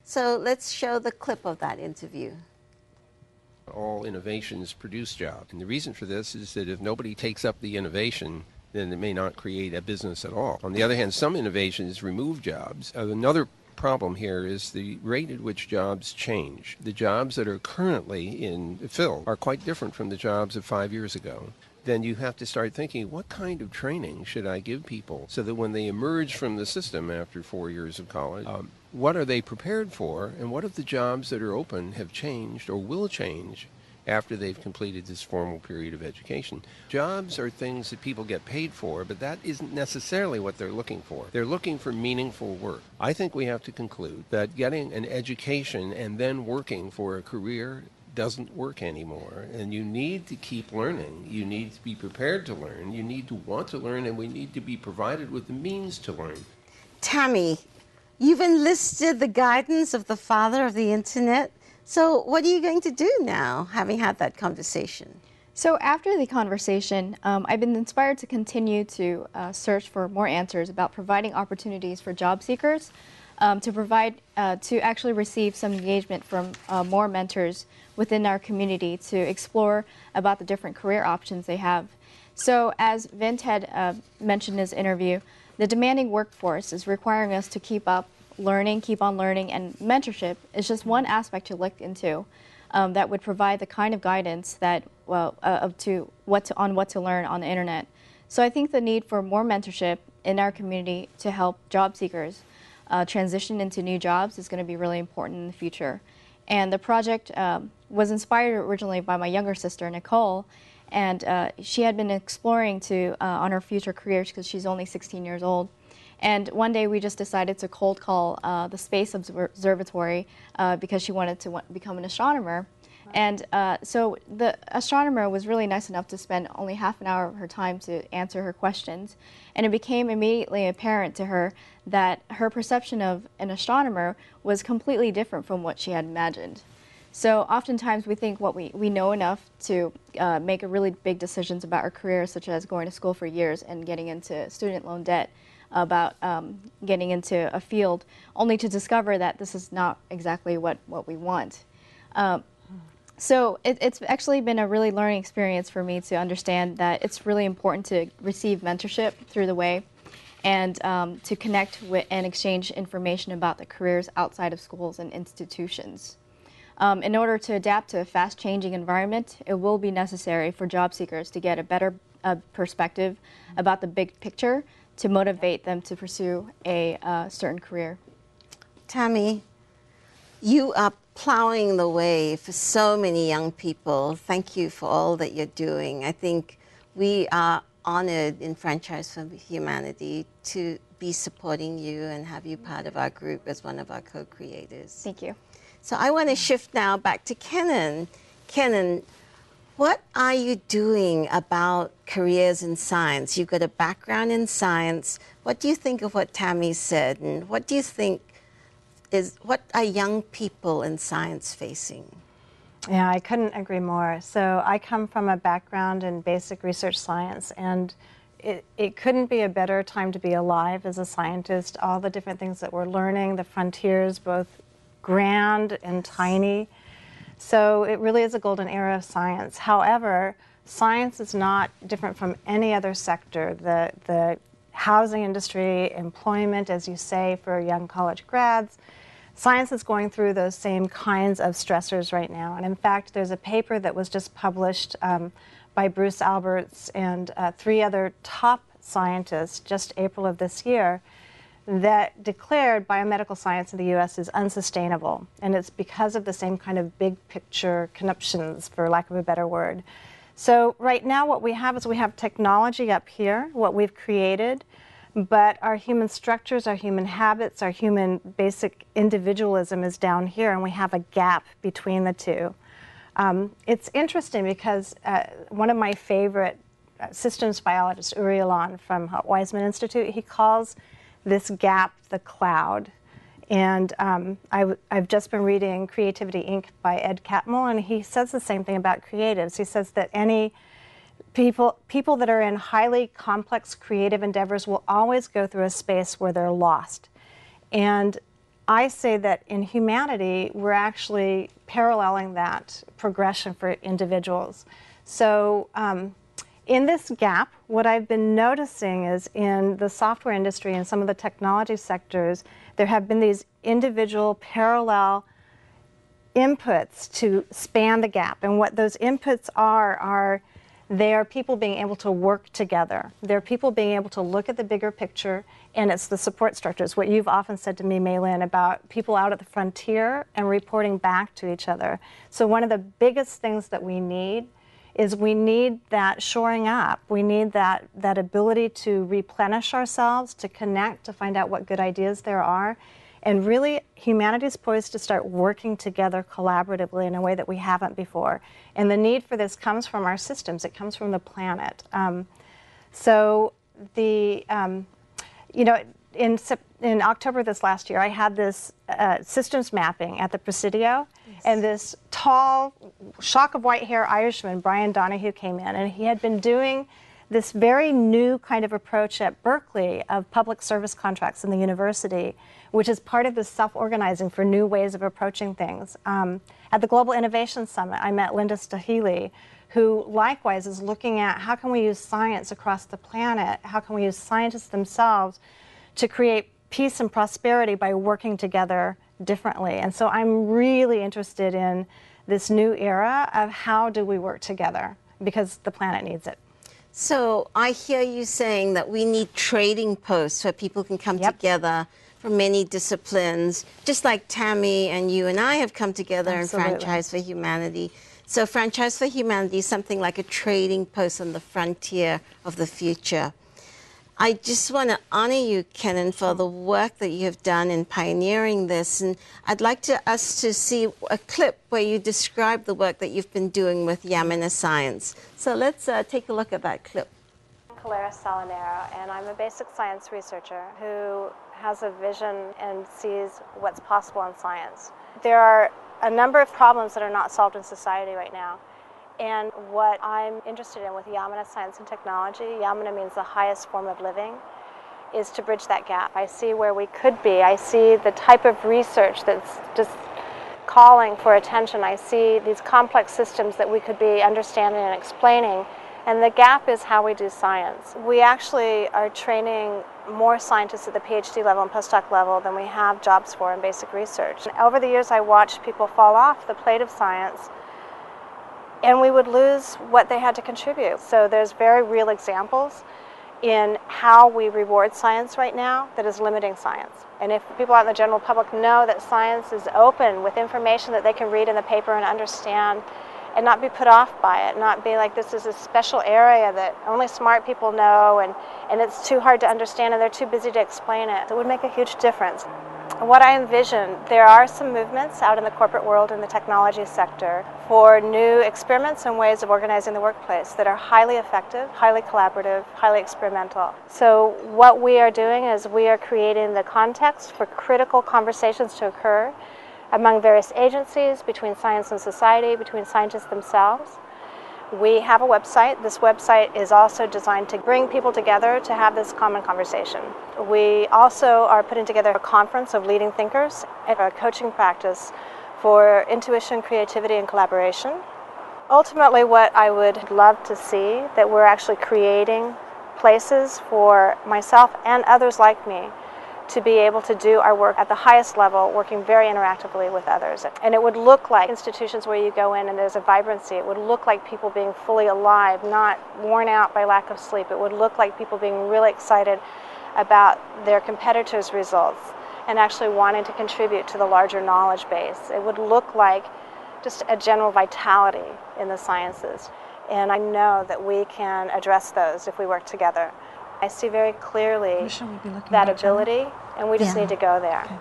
So let's show the clip of that interview. All innovations produce jobs. And the reason for this is that if nobody takes up the innovation, then it may not create a business at all. On the other hand, some innovations remove jobs. Another problem here is the rate at which jobs change. The jobs that are currently filled are quite different from the jobs of 5 years ago. Then you have to start thinking, what kind of training should I give people so that when they emerge from the system after 4 years of college, what are they prepared for, and what if the jobs that are open have changed or will change after they've completed this formal period of education? Jobs are things that people get paid for, but that isn't necessarily what they're looking for. They're looking for meaningful work. I think we have to conclude that getting an education and then working for a career doesn't work anymore, and you need to keep learning. You need to be prepared to learn. You need to want to learn, and we need to be provided with the means to learn. Tammy, you've enlisted the guidance of the father of the internet. So what are you going to do now, having had that conversation? So after the conversation, I've been inspired to continue to search for more answers about providing opportunities for job seekers, to actually receive some engagement from more mentors within our community to explore about the different career options they have. So as Vint had mentioned in his interview, the demanding workforce is requiring us to keep on learning, and mentorship is just one aspect to look into that would provide the kind of guidance that, on what to learn on the internet. So I think the need for more mentorship in our community to help job seekers transition into new jobs is going to be really important in the future. And the project was inspired originally by my younger sister, Nicole, and she had been exploring on her future careers because she's only 16 years old. And one day we just decided to cold call the Space Observatory because she wanted to become an astronomer. And so the astronomer was really nice enough to spend only half an hour of her time to answer her questions. And it became immediately apparent to her that her perception of an astronomer was completely different from what she had imagined. So oftentimes we think we know enough to make really big decisions about our careers, such as going to school for years and getting into student loan debt, about getting into a field, only to discover that this is not exactly what we want. So it's actually been a really learning experience for me to understand that it's really important to receive mentorship through the way, and to connect with and exchange information about the careers outside of schools and institutions. In order to adapt to a fast-changing environment, it will be necessary for job seekers to get a better perspective about the big picture to motivate them to pursue a certain career. Tammy, you are plowing the way for so many young people. Thank you for all that you're doing. I think we are honored in Franchise for Humanity to be supporting you and have you part of our group as one of our co-creators. Thank you. So I want to shift now back to Kenan. Kenan, what are you doing about careers in science? You've got a background in science. What do you think of what Tammy said? And what do you think what are young people in science facing? Yeah, I couldn't agree more. So I come from a background in basic research science, and it couldn't be a better time to be alive as a scientist. All the different things that we're learning, the frontiers, both grand and tiny. So it really is a golden era of science. However, science is not different from any other sector. The housing industry, employment, as you say, for young college grads, science is going through those same kinds of stressors right now. And in fact, there's a paper that was just published by Bruce Alberts and 3 other top scientists just April of this year that declared biomedical science in the U.S. is unsustainable. And it's because of the same kind of big picture conniptions, for lack of a better word. So right now what we have is we have technology up here, what we've created, but our human structures, our human habits, our human basic individualism is down here, and we have a gap between the two. It's interesting because one of my favorite systems biologists, Uri Elan from Weizmann Institute, he calls this gap the cloud. And I've just been reading Creativity, Inc. by Ed Catmull, and he says the same thing about creatives. He says that any people that are in highly complex creative endeavors will always go through a space where they're lost. And I say that in humanity, we're actually paralleling that progression for individuals. So in this gap, what I've been noticing is in the software industry and some of the technology sectors, there have been these individual parallel inputs to span the gap. And what those inputs are they are people being able to work together. They're people being able to look at the bigger picture, and it's the support structures. What you've often said to me, Maylin, about people out at the frontier and reporting back to each other. So one of the biggest things that we need is we need that shoring up. We need that ability to replenish ourselves, to connect, to find out what good ideas there are. And really, humanity is poised to start working together collaboratively in a way that we haven't before. And the need for this comes from our systems. It comes from the planet. In October this last year, I had this systems mapping at the Presidio, and this tall, shock of white hair Irishman, Brian Donahue, came in, and he had been doing this very new kind of approach at Berkeley of public service contracts in the university, which is part of this self-organizing for new ways of approaching things. At the Global Innovation Summit, I met Linda Staheli, who likewise is looking at how can we use science across the planet, how can we use scientists themselves to create peace and prosperity by working together differently. And so I'm really interested in this new era of how do we work together, because the planet needs it. So I hear you saying that we need trading posts where people can come together from many disciplines, just like Tammy and you and I have come together Absolutely. in Franchise for Humanity. So Franchise for Humanity is something like a trading post on the frontier of the future. I just want to honor you, Kenan, for the work that you have done in pioneering this. And I'd like us to see a clip where you describe the work that you've been doing with Yamina Science. So let's take a look at that clip. I'm Calaris Salinero, and I'm a basic science researcher who has a vision and sees what's possible in science. There are a number of problems that are not solved in society right now. And what I'm interested in with Yamina Science and Technology, Yamina means the highest form of living, is to bridge that gap. I see where we could be. I see the type of research that's just calling for attention. I see these complex systems that we could be understanding and explaining. And the gap is how we do science. We actually are training more scientists at the PhD level and postdoc level than we have jobs for in basic research. And over the years, I watched people fall off the plate of science, and we would lose what they had to contribute. So there's very real examples in how we reward science right now that is limiting science. And if people out in the general public know that science is open with information that they can read in the paper and understand, and not be put off by it, not be like this is a special area that only smart people know and it's too hard to understand and they're too busy to explain it, it would make a huge difference. What I envision, there are some movements out in the corporate world in the technology sector for new experiments and ways of organizing the workplace that are highly effective, highly collaborative, highly experimental. So what we are doing is we are creating the context for critical conversations to occur among various agencies, between science and society, between scientists themselves. We have a website. This website is also designed to bring people together to have this common conversation. We also are putting together a conference of leading thinkers and a coaching practice for intuition, creativity, and collaboration. Ultimately, what I would love to see, that we're actually creating places for myself and others like me to be able to do our work at the highest level, working very interactively with others. And it would look like institutions where you go in and there's a vibrancy. It would look like people being fully alive, not worn out by lack of sleep. It would look like people being really excited about their competitors' results and actually wanting to contribute to the larger knowledge base. It would look like just a general vitality in the sciences. And I know that we can address those if we work together. I see very clearly that ability, and we just need to go there. Okay.